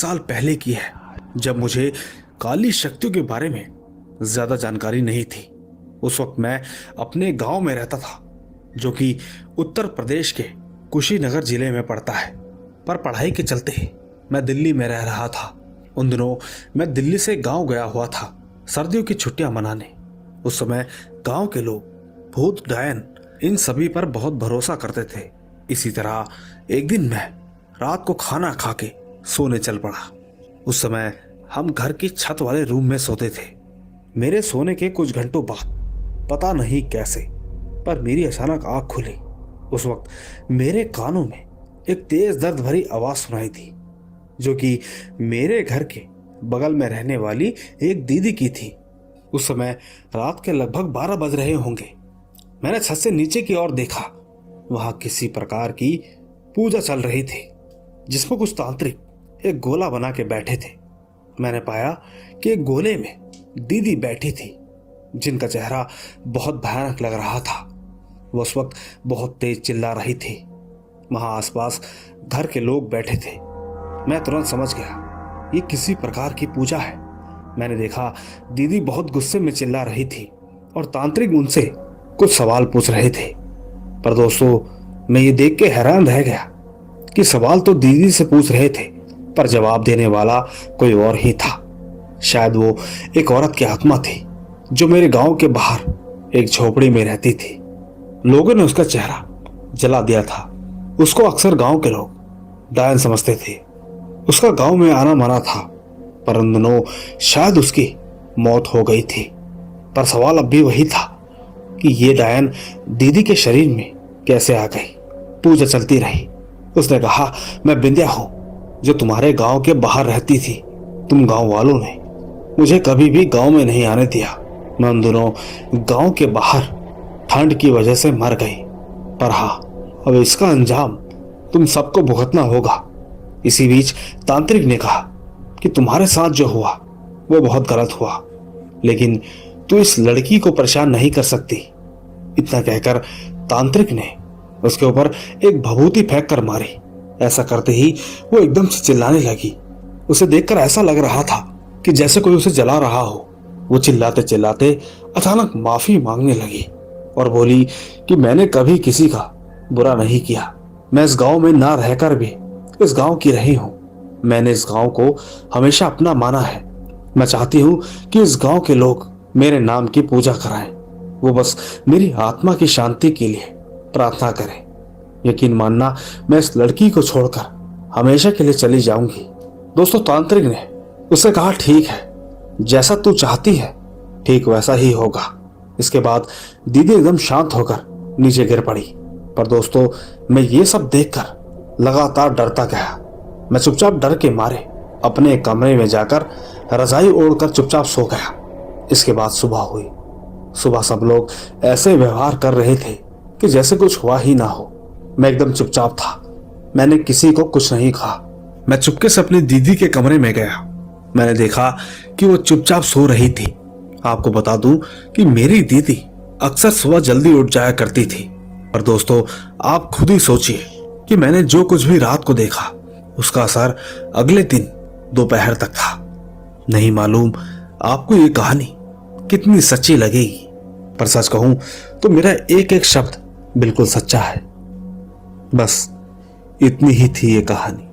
साल पहले की है, जब मुझे काली शक्तियों के बारे में ज्यादा जानकारी नहीं थी। उस वक्त मैं अपने गांव में रहता था, जो कि उत्तर प्रदेश के कुशीनगर जिले में पड़ता है। पर पढ़ाई के चलते मैं दिल्ली में रह रहा था। उन दिनों मैं दिल्ली से गांव गया हुआ था सर्दियों की छुट्टियां मनाने। उस समय गांव के लोग भूत डायन इन सभी पर बहुत भरोसा करते थे। इसी तरह एक दिन मैं रात को खाना खा के सोने चल पड़ा। उस समय हम घर की छत वाले रूम में सोते थे। मेरे सोने के कुछ घंटों बाद पता नहीं कैसे पर मेरी अचानक आंख खुली। उस वक्त मेरे कानों में एक तेज दर्द भरी आवाज सुनाई थी, जो कि मेरे घर के बगल में रहने वाली एक दीदी की थी। उस समय रात के लगभग 12 बज रहे होंगे। मैंने छत से नीचे की ओर देखा। वहां किसी प्रकार की पूजा चल रही थी, जिसमें कुछ तांत्रिक एक गोला बना के बैठे थे। मैंने पाया कि एक गोले में दीदी बैठी थी, जिनका चेहरा बहुत भयानक लग रहा था। वो उस वक्त बहुत तेज चिल्ला रही थी। वहां आसपास घर के लोग बैठे थे। मैं तुरंत समझ गया ये किसी प्रकार की पूजा है। मैंने देखा दीदी बहुत गुस्से में चिल्ला रही थी और तांत्रिक उनसे कुछ सवाल पूछ रहे थे। पर दोस्तों, मैं ये देख के हैरान रह गया कि सवाल तो दीदी से पूछ रहे थे, पर जवाब देने वाला कोई और ही था। शायद वो एक औरत की आत्मा थी, जो मेरे गांव के बाहर एक झोपड़ी में रहती थी। लोगों ने उसका चेहरा जला दिया था। उसको अक्सर गांव के लोग डायन समझते थे। उसका गांव में आना मना था, पर उन दिनों शायद उसकी मौत हो गई थी। पर सवाल अब भी वही था कि ये डायन दीदी के शरीर में कैसे आ गई। पूजा चलती रही। उसने कहा, मैं बिंदिया हूं, जो तुम्हारे गांव के बाहर रहती थी। तुम गांव वालों ने मुझे कभी भी गांव में नहीं आने दिया। मैं उन दिनों गांव के बाहर ठंड की वजह से मर गई। पर हाँ, अब इसका अंजाम तुम सबको भुगतना होगा। इसी बीच तांत्रिक ने कहा कि तुम्हारे साथ जो हुआ वो बहुत गलत हुआ, लेकिन तू इस लड़की को परेशान नहीं कर सकती। इतना कहकर तांत्रिक ने उसके ऊपर एक भभूति फेंक कर मारी। ऐसा करते ही वो एकदम से चिल्लाने लगी। उसे देखकर ऐसा लग रहा था कि जैसे कोई उसे जला रहा हो। वो चिल्लाते चिल्लाते अचानक माफी मांगने लगी और बोली कि मैंने कभी किसी का बुरा नहीं किया। मैं इस गांव में ना रहकर भी इस गांव की रही हूं। मैंने इस गांव को हमेशा अपना माना है। मैं चाहती हूं कि इस गांव के लोग मेरे नाम की पूजा कराएं। वो बस मेरी आत्मा की शांति के लिए प्रार्थना करें। यकीन मानना, मैं इस लड़की को छोड़कर हमेशा के लिए चली जाऊंगी। दोस्तों, तांत्रिक ने उससे कहा, ठीक है, जैसा तू चाहती है ठीक वैसा ही होगा। इसके बाद दीदी एकदम शांत होकर नीचे गिर पड़ी। पर दोस्तों, मैं ये सब देखकर लगातार डरता गया। मैं चुपचाप डर के मारे अपने कमरे में जाकर रजाई ओढ़कर चुपचाप सो गया। इसके बाद सुबह हुई। सुबह सब लोग ऐसे व्यवहार कर रहे थे कि जैसे कुछ हुआ ही ना हो। मैं एकदम चुपचाप था। मैंने किसी को कुछ नहीं कहा। मैं चुपके से अपनी दीदी के कमरे में गया। मैंने देखा कि वो चुपचाप सो रही थी। आपको बता दूं कि मेरी दीदी अक्सर सुबह जल्दी उठ जाया करती थी। पर दोस्तों, आप खुद ही सोचिए कि मैंने जो कुछ भी रात को देखा, उसका असर अगले दिन दोपहर तक था। नहीं मालूम आपको ये कहानी कितनी सच्ची लगेगी, पर सच कहूं तो मेरा एक एक शब्द बिल्कुल सच्चा है। बस इतनी ही थी ये कहानी।